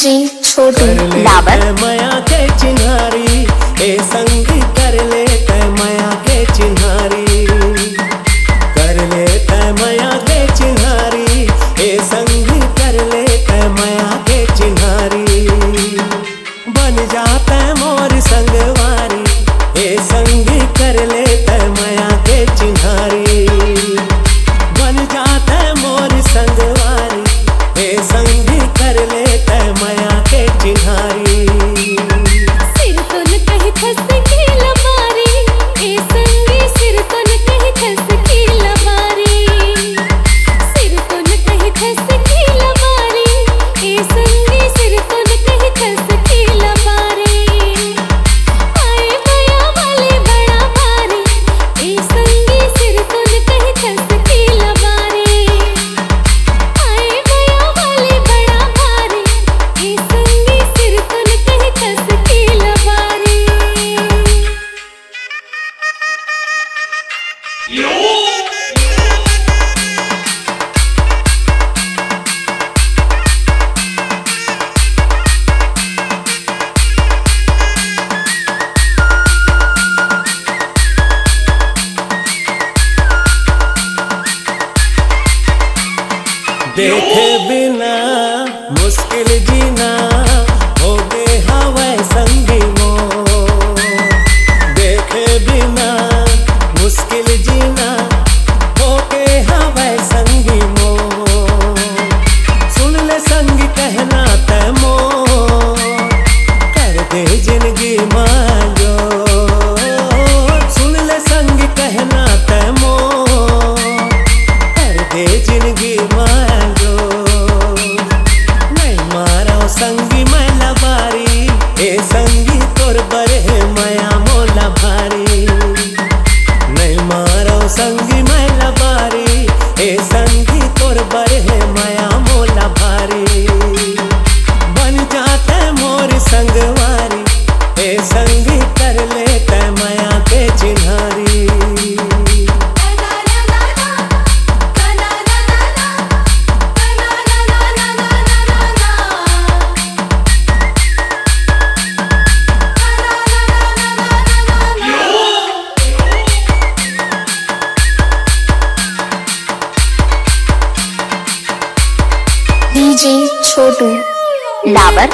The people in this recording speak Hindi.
डीजे छोटू लावर माया के चिन्हारी ए संग कर ले तय माया के चिन्हारी कर ले तय माया के चिन्हारी ए संग कर ले तय माया के चिन्हारी बन जाता मोर संगवारी ए संग कर ले तय माया के चिन्हारी बन जाता मोर संगवारी ए संग कर ले तय माया के चिन्हारी सिर तो न कहीं खस की लबारी ए संगी सिर तो न कहीं खस की लबारी सिर तो न कहीं खस की लबारी ए संगी सिर तो न कहीं खस की लबारी आए माया वाले बड़ा भारी ए संगी सिर तो न कहीं खस की लबारी आए माया वाले बड़ा भारी ए संगी सिर तो न कहीं खस की लबारी। देखे बिना मुश्किल जीना हो गए हवा संगी मोर देखे बिना मुश्किल जीना हो गए हवा संगी मोर सुन ले संगी कहना तय मोर कर दे जिंदगी मांगो सुन ले संगी कहना तय मोर कर दे जिंदगी मांगो नहीं मारो संगी मैं लबारी ए संगी तोर बरे माया मोला भारी नहीं मारो संगी मैं लबारी ए संगी तोर बरे माया मोला भारी बन जाते मोर संगवारी ए संगी कर ले तय माया के चिन्हारी डीजे छोटू लावर